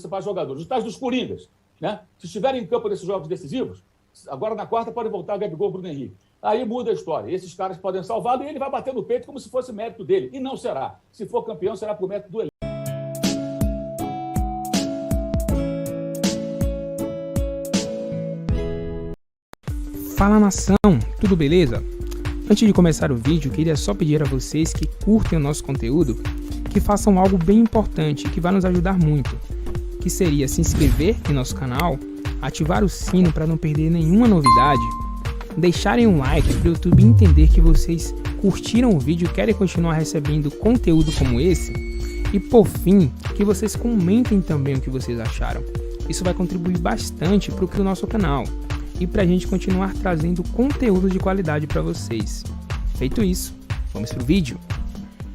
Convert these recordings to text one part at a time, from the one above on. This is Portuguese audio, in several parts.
principais jogadores, os tais dos coringas, né? Se estiverem em campo nesses jogos decisivos, agora na quarta pode voltar Gabigol, Bruno Henrique. Aí muda a história. Esses caras podem salvá-lo e ele vai bater no peito como se fosse mérito dele. E não será. Se for campeão, será por mérito do elenco. Fala nação, tudo beleza? Antes de começar o vídeo, queria só pedir a vocês que curtem o nosso conteúdo, que façam algo bem importante que vai nos ajudar muito, que seria se inscrever em nosso canal, ativar o sino para não perder nenhuma novidade, deixarem um like para o YouTube entender que vocês curtiram o vídeo e querem continuar recebendo conteúdo como esse, e por fim, que vocês comentem também o que vocês acharam. Isso vai contribuir bastante para o nosso canal e para a gente continuar trazendo conteúdo de qualidade para vocês. Feito isso, vamos para o vídeo.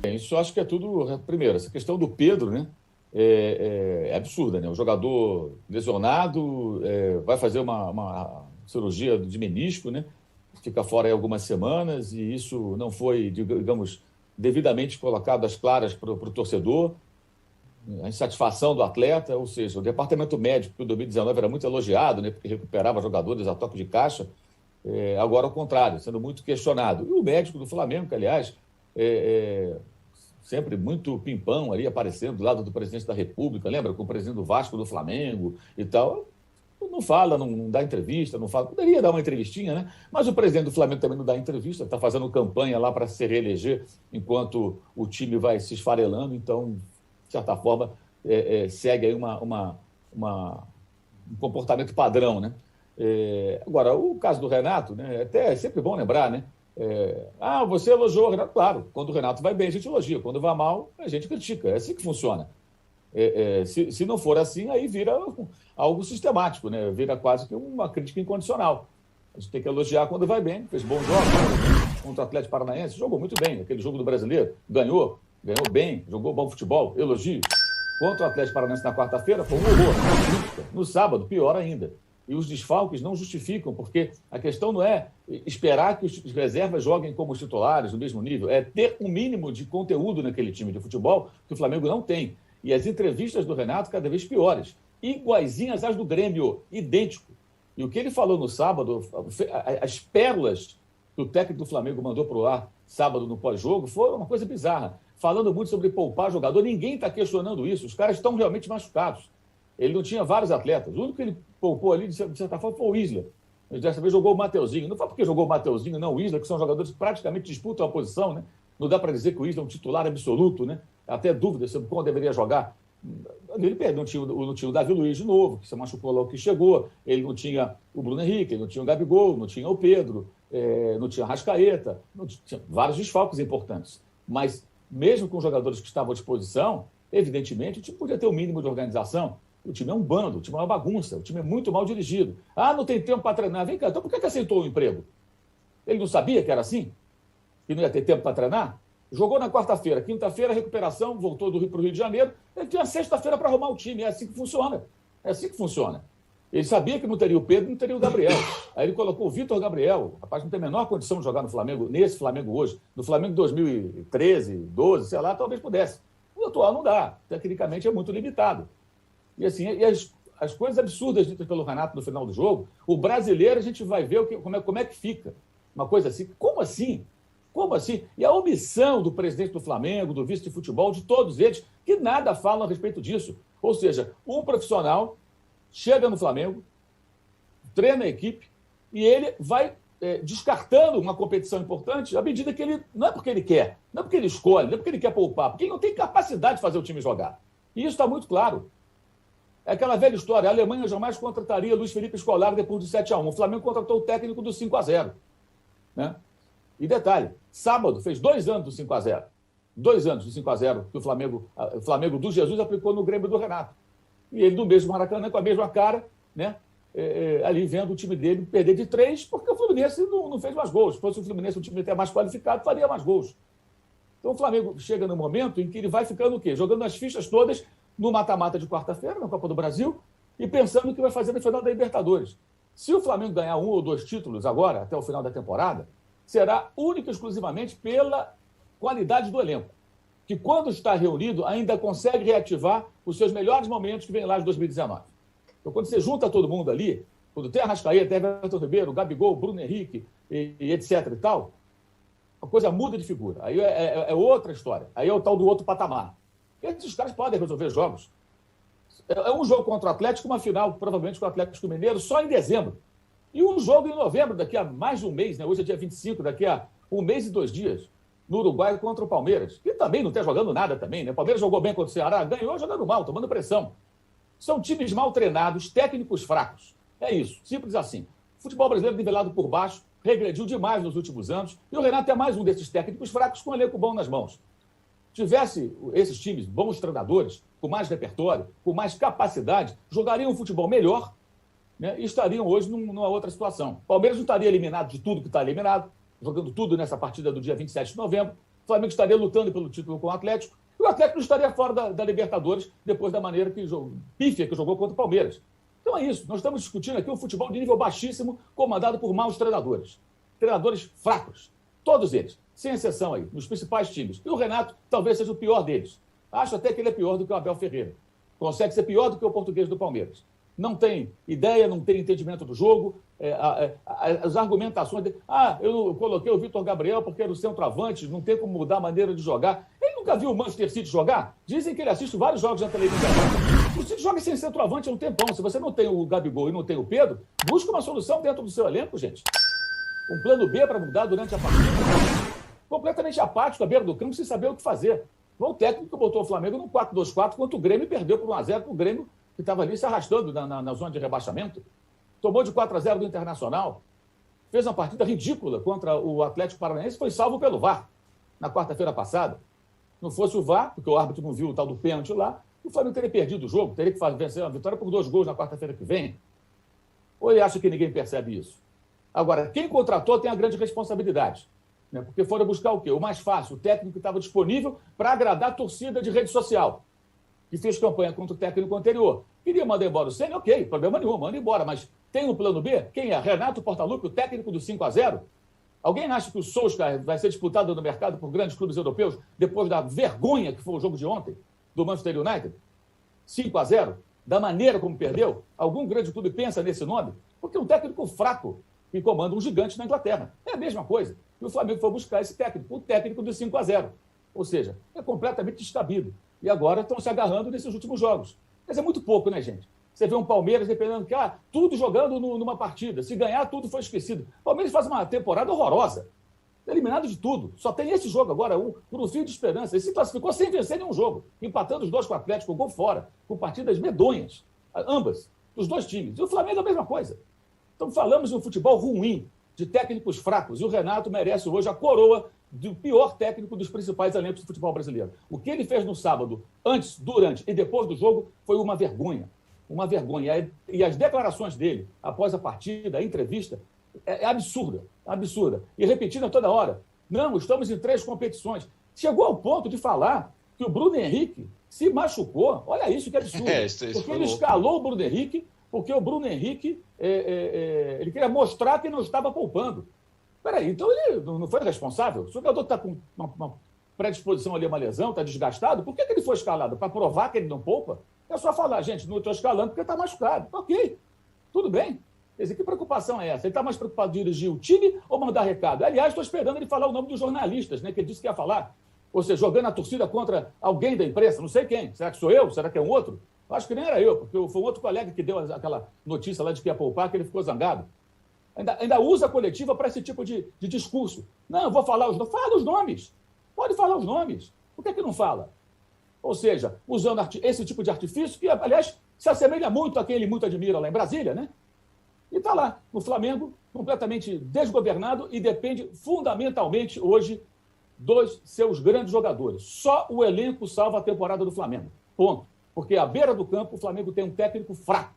Isso acho que é tudo... Primeiro, essa questão do Pedro, né, é absurda, né? O jogador lesionado vai fazer uma cirurgia de menisco, né? Fica fora aí algumas semanas e isso não foi, digamos, devidamente colocado às claras para o torcedor. A insatisfação do atleta, ou seja, o departamento médico que em 2019 era muito elogiado, né, porque recuperava jogadores a toque de caixa, agora ao contrário, sendo muito questionado. E o médico do Flamengo, que aliás, sempre muito pimpão ali, aparecendo do lado do presidente da República, lembra? Com o presidente do Vasco do Flamengo e tal. Não fala, não dá entrevista, não fala. Poderia dar uma entrevistinha, né? Mas o presidente do Flamengo também não dá entrevista, está fazendo campanha lá para se reeleger enquanto o time vai se esfarelando, então... de certa forma, segue aí um comportamento padrão, né? Agora, o caso do Renato, né, até é sempre bom lembrar, né? Você elogiou o Renato? Claro, quando o Renato vai bem, a gente elogia. Quando vai mal, a gente critica. É assim que funciona. Se não for assim, aí vira algo sistemático, né? Vira quase que uma crítica incondicional. A gente tem que elogiar quando vai bem, fez bons jogos contra o Atlético Paranaense, jogou muito bem, aquele jogo do Brasileiro, ganhou bem, jogou bom futebol, elogio. Contra o Atlético Paranaense na quarta-feira, foi um horror. No sábado, pior ainda. E os desfalques não justificam, porque a questão não é esperar que os reservas joguem como os titulares, no mesmo nível, é ter um mínimo de conteúdo naquele time de futebol que o Flamengo não tem. E as entrevistas do Renato cada vez piores, iguaizinhas às do Grêmio, idêntico. E o que ele falou no sábado, as pérolas que o técnico do Flamengo mandou para o ar sábado no pós-jogo, foi uma coisa bizarra. Falando muito sobre poupar jogador, ninguém está questionando isso. Os caras estão realmente machucados. Ele não tinha vários atletas. O único que ele poupou ali, de certa forma, foi o Isla. Ele dessa vez jogou o Mateuzinho. Não foi porque jogou o Mateuzinho, não o Isla, que são jogadores que praticamente disputam a posição, né? Não dá para dizer que o Isla é um titular absoluto, né? Até dúvida sobre quando deveria jogar. Ele perdeu, não tinha o Davi Luiz de novo, que se machucou logo que chegou. Ele não tinha o Bruno Henrique, ele não tinha o Gabigol, não tinha o Pedro, não tinha a Arrascaeta. Tinha vários desfalques importantes. Mas mesmo com os jogadores que estavam à disposição, evidentemente, o time podia ter o mínimo de organização. O time é um bando, o time é uma bagunça, o time é muito mal dirigido. Não tem tempo para treinar. Vem cá, então por que aceitou o emprego? Ele não sabia que era assim? Que não ia ter tempo para treinar? Jogou na quarta-feira, quinta-feira, recuperação, voltou do Rio para o Rio de Janeiro. Ele tinha sexta-feira para arrumar o time. É assim que funciona. É assim que funciona. Ele sabia que não teria o Pedro, não teria o Gabriel. Aí ele colocou o Vitor Gabriel. O rapaz não tem a menor condição de jogar no Flamengo, nesse Flamengo hoje. No Flamengo de 2013, 12, sei lá, talvez pudesse. O atual não dá. Tecnicamente é muito limitado. E assim, as coisas absurdas ditas pelo Renato no final do jogo, o brasileiro a gente vai ver como é que fica. Uma coisa assim. Como assim? Como assim? E a omissão do presidente do Flamengo, do vice de futebol, de todos eles, que nada falam a respeito disso. Ou seja, um profissional chega no Flamengo, treina a equipe e ele vai descartando uma competição importante à medida que ele... Não é porque ele quer, não é porque ele escolhe, não é porque ele quer poupar, porque ele não tem capacidade de fazer o time jogar. E isso está muito claro. É aquela velha história, a Alemanha jamais contrataria Luiz Felipe Scolari depois do 7-1. O Flamengo contratou o técnico do 5-0. Né? E detalhe, sábado fez 2 anos do 5-0. 2 anos do 5-0 que o Flamengo do Jesus aplicou no Grêmio do Renato. E ele no mesmo Maracanã, com a mesma cara, né? Ali vendo o time dele perder de 3, porque o Fluminense não fez mais gols. Se fosse o Fluminense um time até mais qualificado, faria mais gols. Então o Flamengo chega no momento em que ele vai ficando o quê? Jogando as fichas todas no mata-mata de quarta-feira, na Copa do Brasil, e pensando o que vai fazer no final da Libertadores. Se o Flamengo ganhar 1 ou 2 títulos agora, até o final da temporada, será única e exclusivamente pela qualidade do elenco. que, quando está reunido, ainda consegue reativar os seus melhores momentos que vem lá de 2019. Então, quando você junta todo mundo ali, quando tem Arrascaeta, tem Everton Ribeiro, Gabigol, Bruno Henrique, e etc. e tal, a coisa muda de figura. Aí é outra história. Aí é o tal do outro patamar. Esses caras podem resolver jogos. É um jogo contra o Atlético, uma final, provavelmente, com o Atlético Mineiro, só em dezembro. E um jogo em novembro, daqui a mais de um mês, né? Hoje é dia 25, daqui a 1 mês e 2 dias, no Uruguai contra o Palmeiras. Que também não está jogando nada também, né? O Palmeiras jogou bem contra o Ceará, ganhou jogando mal, tomando pressão. São times mal treinados, técnicos fracos. É isso, simples assim. O futebol brasileiro nivelado por baixo, regrediu demais nos últimos anos, e o Renato é mais um desses técnicos fracos com um elenco bom nas mãos. Tivesse esses times, bons treinadores, com mais repertório, com mais capacidade, jogariam um futebol melhor, né, e estariam hoje numa outra situação. O Palmeiras não estaria eliminado de tudo que está eliminado, jogando tudo nessa partida do dia 27 de novembro. O Flamengo estaria lutando pelo título com o Atlético, e o Atlético não estaria fora da Libertadores depois da maneira pífia que jogou contra o Palmeiras. Então é isso, nós estamos discutindo aqui um futebol de nível baixíssimo, comandado por maus treinadores. Treinadores fracos, todos eles, sem exceção aí, nos principais times. E o Renato talvez seja o pior deles. Acho até que ele é pior do que o Abel Ferreira. Consegue ser pior do que o português do Palmeiras. Não tem ideia, não tem entendimento do jogo, as argumentações dele. Eu coloquei o Vitor Gabriel porque era o centroavante, não tem como mudar a maneira de jogar. Ele nunca viu o Manchester City jogar? Dizem que ele assiste vários jogos na televisão. O City joga sem centroavante há um tempão. Se você não tem o Gabigol e não tem o Pedro, busca uma solução dentro do seu elenco, gente. Um plano B para mudar durante a partida. Completamente apático à beira do campo, sem saber o que fazer. O técnico que botou o Flamengo no 4-2-4, quanto o Grêmio perdeu por 1-0 para o Grêmio, que estava ali se arrastando na zona de rebaixamento. Tomou de 4-0 do Internacional. Fez uma partida ridícula contra o Atlético Paranaense, foi salvo pelo VAR na quarta-feira passada. Não fosse o VAR, porque o árbitro não viu o tal do pênalti lá, o Flamengo teria perdido o jogo, teria que vencer a vitória por 2 gols na quarta-feira que vem. Ou ele acha que ninguém percebe isso? Agora, quem contratou tem a grande responsabilidade, né? Porque foram buscar o quê? O mais fácil, o técnico que estava disponível para agradar a torcida de rede social, que fez campanha contra o técnico anterior. Queria mandar embora o Ceni, ok, problema nenhum, manda embora, mas tem um plano B? Quem é? Renato Portaluppi, o técnico do 5-0? Alguém acha que o Solskjaer vai ser disputado no mercado por grandes clubes europeus depois da vergonha que foi o jogo de ontem do Manchester United? 5-0? Da maneira como perdeu? Algum grande clube pensa nesse nome? Porque é um técnico fraco que comanda um gigante na Inglaterra. É a mesma coisa. E o Flamengo foi buscar esse técnico, o técnico do 5-0. Ou seja, é completamente descabido. E agora estão se agarrando nesses últimos jogos. Mas é muito pouco, né, gente? Você vê um Palmeiras dependendo que, tudo jogando numa partida. Se ganhar, tudo foi esquecido. O Palmeiras faz uma temporada horrorosa. Eliminado de tudo. Só tem esse jogo agora, por um fio de esperança. Ele se classificou sem vencer nenhum jogo. Empatando os dois com o Atlético, com gol fora. Com partidas medonhas. Ambas. Dos dois times. E o Flamengo é a mesma coisa. Então falamos de um futebol ruim, de técnicos fracos. E o Renato merece hoje a coroa do pior técnico dos principais elencos do futebol brasileiro. O que ele fez no sábado, antes, durante e depois do jogo, foi uma vergonha. Uma vergonha. E as declarações dele, após a partida, a entrevista, é absurda. Absurda. E repetida toda hora. Não, estamos em 3 competições. Chegou ao ponto de falar que o Bruno Henrique se machucou. Olha isso, que absurdo. Porque ele escalou o Bruno Henrique, porque o Bruno Henrique ele queria mostrar que não estava poupando. Peraí, então ele não foi responsável? O jogador está com uma predisposição ali a uma lesão, está desgastado, por que ele foi escalado? Para provar que ele não poupa? É só falar, gente, não estou escalando porque está machucado. Ok, tudo bem. Quer dizer, que preocupação é essa? Ele está mais preocupado de dirigir o time ou mandar recado? Aliás, estou esperando ele falar o nome dos jornalistas, né, que ele disse que ia falar. Ou seja, jogando a torcida contra alguém da imprensa, não sei quem. Será que sou eu? Será que é um outro? Acho que nem era eu, porque foi um outro colega que deu aquela notícia lá de que ia poupar, que ele ficou zangado. Ainda usa a coletiva para esse tipo de discurso. Não, eu vou falar os nomes. Fala os nomes. Pode falar os nomes. Por que não fala? Ou seja, usando esse tipo de artifício, que, aliás, se assemelha muito a quem ele muito admira lá em Brasília, né? E está lá, no Flamengo, completamente desgovernado e depende fundamentalmente hoje dos seus grandes jogadores. Só o elenco salva a temporada do Flamengo. Ponto. Porque à beira do campo o Flamengo tem um técnico fraco,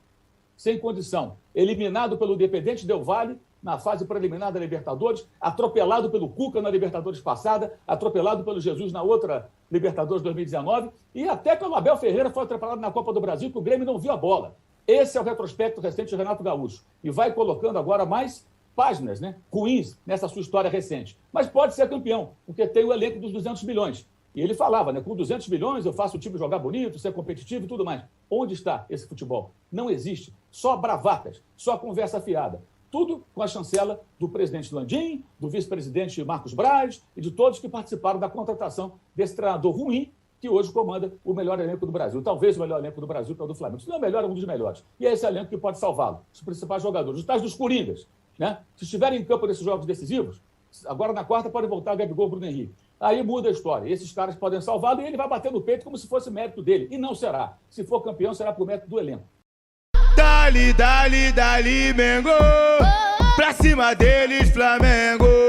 sem condição, eliminado pelo Independente Del Valle na fase preliminar da Libertadores, atropelado pelo Cuca na Libertadores passada, atropelado pelo Jesus na outra Libertadores 2019 e até pelo Abel Ferreira foi atropelado na Copa do Brasil, que o Grêmio não viu a bola. Esse é o retrospecto recente de Renato Gaúcho. E vai colocando agora mais páginas, né, ruins nessa sua história recente. Mas pode ser campeão, porque tem o elenco dos 200 milhões. E ele falava, né, com 200 milhões eu faço o time jogar bonito, ser competitivo e tudo mais. Onde está esse futebol? Não existe. Só bravatas, só conversa fiada. Tudo com a chancela do presidente Landim, do vice-presidente Marcos Braz e de todos que participaram da contratação desse treinador ruim que hoje comanda o melhor elenco do Brasil. Talvez o melhor elenco do Brasil, que é o do Flamengo. Se não é o melhor, é um dos melhores. E é esse elenco que pode salvá-lo. Os principais jogadores. Os tais dos Coringas, né? Se estiverem em campo nesses jogos decisivos, agora na quarta pode voltar Gabigol, Bruno Henrique. Aí muda a história. Esses caras podem salvá-lo e ele vai bater no peito como se fosse mérito dele. E não será. Se for campeão, será por mérito do elenco. Dali, dali, dali, Mengo. Pra cima deles, Flamengo.